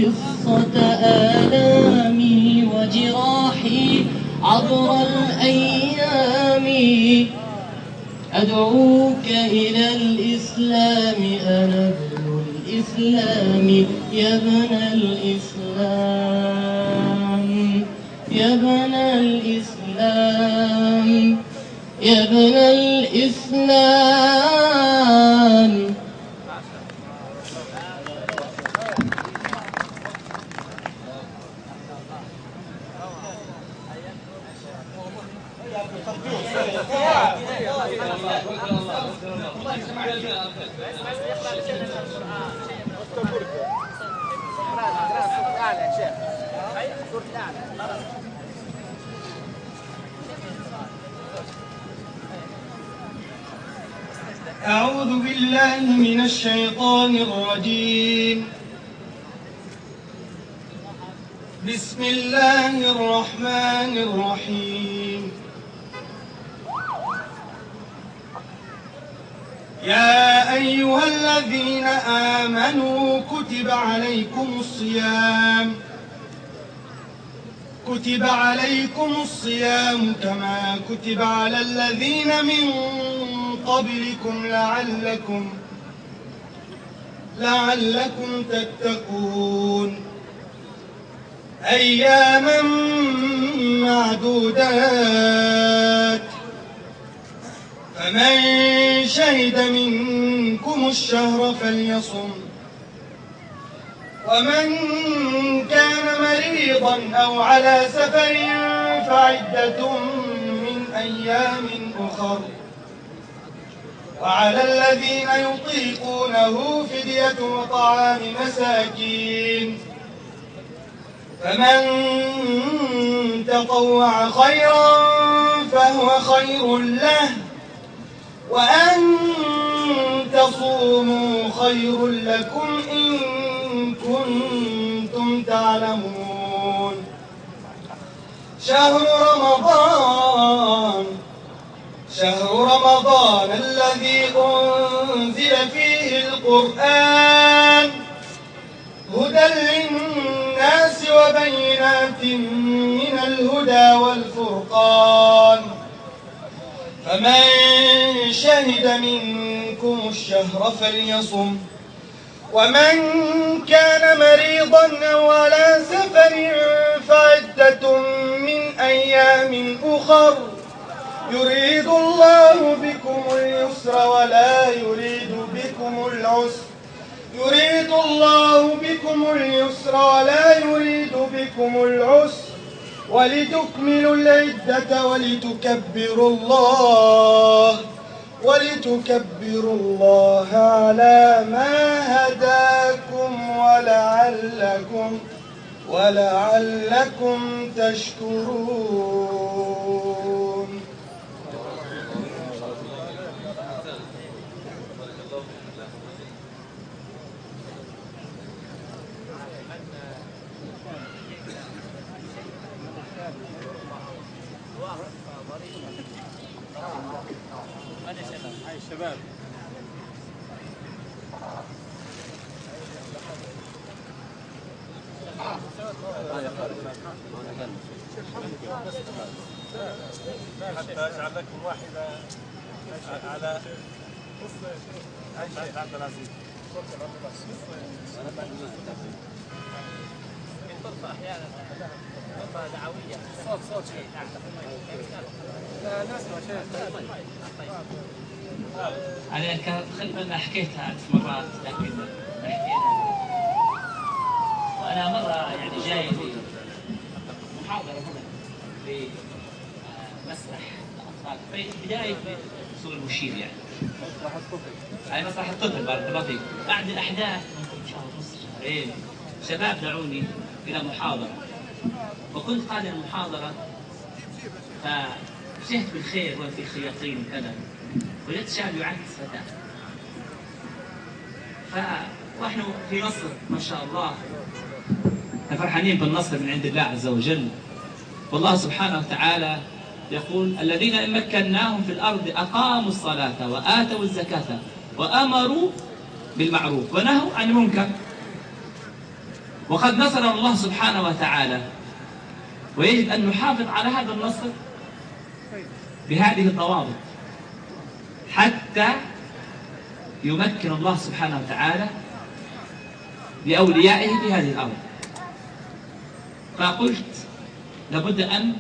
قصة آلامي وجراحي عبر الأيام. أدعوك إلى الإسلام، أنا ابن الإسلام يا ابن الإسلام، يا ابن الإسلام، يا ابن الإسلام. أعوذ بالله من الشيطان الرجيم. بسم الله الرحمن الرحيم. يا أيها الذين آمنوا كتب عليكم الصيام كما كتب على الذين من قبلكم لعلكم تتقون. أياما معدودات، فمن شهد منكم الشهر فليصم، ومن كان مريضا أو على سفر فعدة من أيام أخر. وعلى الذين يطيقونه فدية وطعام مساكين، فمن تطوع خيرا فهو خير له، وأن تصوموا خير لكم إن كنتم تعلمون. شهر رمضان الذي أنزل فيه القرآن هدى للناس وبينات من الهدى والفرقان، فمن شهد منكم الشهر فليصم، ومن كان مريضا أو على سفر فعدة من أيام أخر. يريد الله بكم اليسر ولا يريد بكم العسر، ولتكملوا العدة ولتكبروا الله على ما هداكم ولعلكم تشكرون. الشباب حتى اجعل لكم واحده على عبد العزيز طرفه احيانا طرفه دعويه صوت لا نسمع شيء. أنا خلفنا حكيتها 1000 مرات، لكن حكينا وأنا مرة يعني جاي محاضرة هنا في مسرح الأطفال في بداية وصول المشير، يعني مسرح الطفل. بارك الله فيك. بعد الأحداث ممكن شهر ونص شهرين شباب دعوني إلى محاضرة، وكنت قادم المحاضرة فشهدت بالخير وفي خياطين وكذا، وجدت شاب يعكس فتاة، ونحن في نصر ما شاء الله، فرحانين بالنصر من عند الله عز وجل. والله سبحانه وتعالى يقول: الذين إن مكناهم في الأرض أقاموا الصلاة وآتوا الزكاة وأمروا بالمعروف ونهوا عن المنكر. وقد نصره الله سبحانه وتعالى، ويجب أن نحافظ على هذا النصر بهذه الضوابط حتى يمكن الله سبحانه وتعالى لأوليائه في هذه الأرض. فقلت لابد أن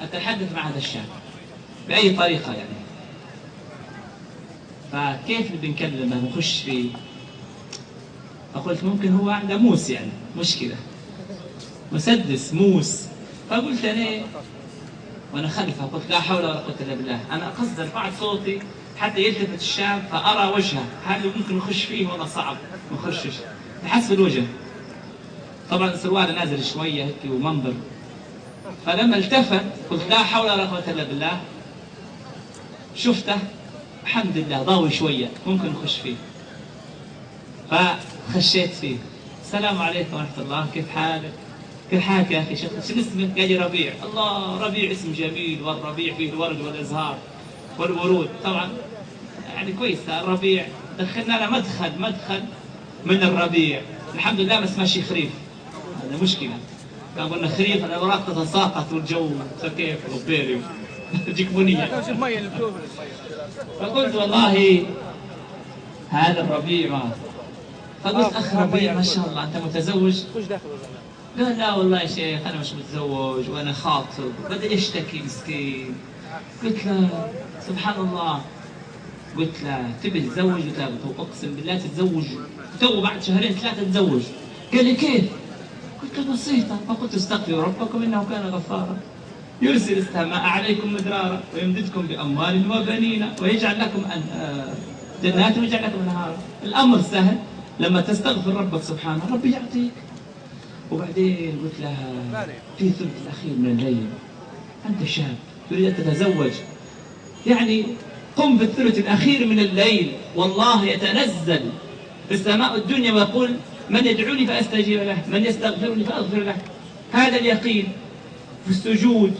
أتحدث مع هذا الشاب بأي طريقة يعني. فكيف بنكلمه ونخش فيه؟ فقلت ممكن هو عنده موس يعني مشكلة، مسدس موس. فقلت أنا وأنا خلفه قلت لا حول ولا قوة إلا بالله، أنا قصد رفعت صوتي حتى يلتفت الشاب فأرى وجهه، هل ممكن نخش فيه ولا صعب ما نخشش بحسب الوجه. طبعا سرواله نازل شوية هيك ومنظر. فلما التفت قلت لا حول ولا قوة إلا بالله، شفته الحمد لله ضاوي شوية ممكن نخش فيه. فخشيت فيه. السلام عليكم ورحمة الله، كيف حالك؟ كيف حالك يا أخي؟ شو اسمك؟ قال لي ربيع. الله، ربيع اسم جميل، والربيع فيه الورد والأزهار والورود. طبعا يعني كويس الربيع. دخلنا له مدخل من الربيع. الحمد لله ما اسمهش خريف، هذا مشكلة. كان قلنا خريف الأوراق تتساقط والجو سكيف وبيري تجيك بنية. فقلت والله هذا الربيع ما. فقلت أخ ربيع ما شاء الله أنت متزوج؟ قال لا والله يا شيخ أنا مش متزوج وأنا خاطب. بدأ يشتكي مسكين. قلت له سبحان الله، قلت له تبي تتزوج؟ قلت له أقسم بالله تتزوج تو بعد شهرين ثلاثة تتزوج. قال لي كيف؟ قلت له بسيطة. فقلت استغفروا ربكم إنه كان غفارا يرسل السماء عليكم مدرارا ويمددكم بأموال وبنين ويجعل لكم جنات ويجعل لكم أنهارا. الأمر سهل لما تستغفر ربك سبحانه ربي يعطيك. وبعدين قلت لها في ثلث الأخير من الليل أنت شاب تريد أن تتزوج، يعني قم بالثلث الأخير من الليل والله يتنزل في السماء الدنيا ويقول من يدعوني فأستجيب له، من يستغفرني فأغفر له. هذا اليقين في السجود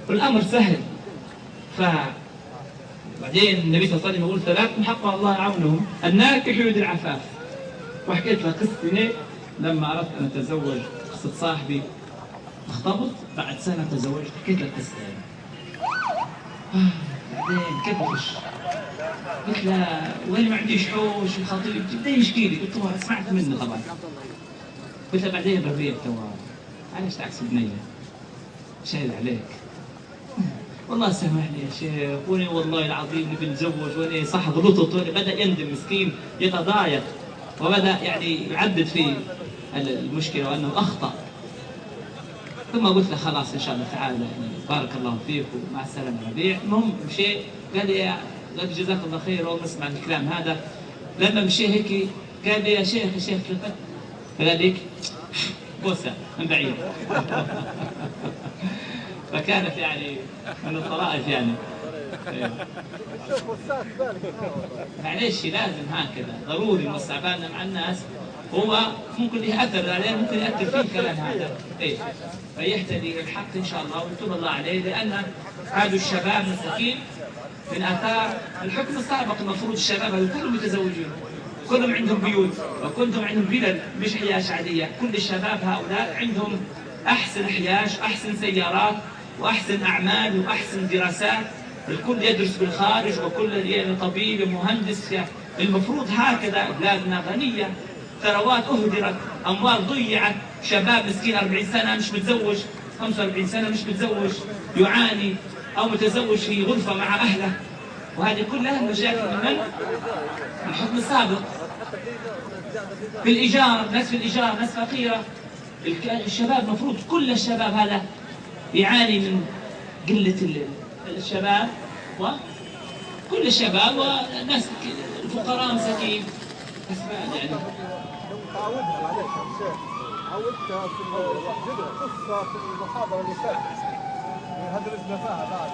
والأمر سهل. بعدين النبي صلى الله عليه وسلم يقول ثلاث حق الله عونهم الناكح يريد العفاف. وحكيت له قصتي لما أردت أن أتزوج، قصة صاحبي اختبط بعد سنة تزوجت. حكيت له القصة بعدين كيف أخش؟ قلت له وين ما عنديش حوش وخطيب بدأ يشكي لي. قلت له سمعت منه طبعا. قلت له بعدين ربيع تو معلش تعكس بنية شايل عليك. والله سامحني يا شيخ وانا والله العظيم نبي نتزوج وانا صح غلطت. بدأ يندم مسكين يتضايق وبدأ يعني يعدد في المشكلة وأنه أخطأ. ثم قلت له خلاص إن شاء الله تعالى يعني بارك الله فيك ومع السلامة ربيع. المهم مشي قال لي جزاك الله خير وما اسمع الكلام هذا. لما مشي هيك قال لي يا شيخ شفتك؟ قال لي بوسة من بعيد. فكانت يعني من الطرائف يعني. معلش لازم هكذا ضروري نوسع بالنا مع الناس. هو ممكن يأثر عليه، ممكن يأثر فيه الكلام هذا. إيه فيهتدي إلى الحق إن شاء الله ويتوب الله عليه، لأن هذا الشباب مساكين من آثار الحكم السابق. المفروض الشباب هذول كلهم متزوجين، كلهم عندهم بيوت وكلهم عندهم فلل مش حياش عادية. كل الشباب هؤلاء عندهم أحسن حياش، أحسن سيارات وأحسن أعمال وأحسن دراسات. الكل يدرس بالخارج وكل طبيب ومهندس. المفروض هكذا بلادنا غنية، ثروات أهدرت، أموال ضيعت، شباب مسكين 40 سنة مش متزوج، 45 سنة مش متزوج يعاني، أو متزوج في غرفة مع أهله. وهذه كلها مشاكل من الحكم السابق. في الإيجار، ناس في الإيجار، ناس فقيرة. الشباب مفروض كل الشباب هذا يعاني من قلة الشباب، وكل الشباب وناس الفقراء مساكين. يعني عودها معلش يا شيخ، عودتها في قصة في المحاضرة اللي فاتت هذا الاسم فيها بعد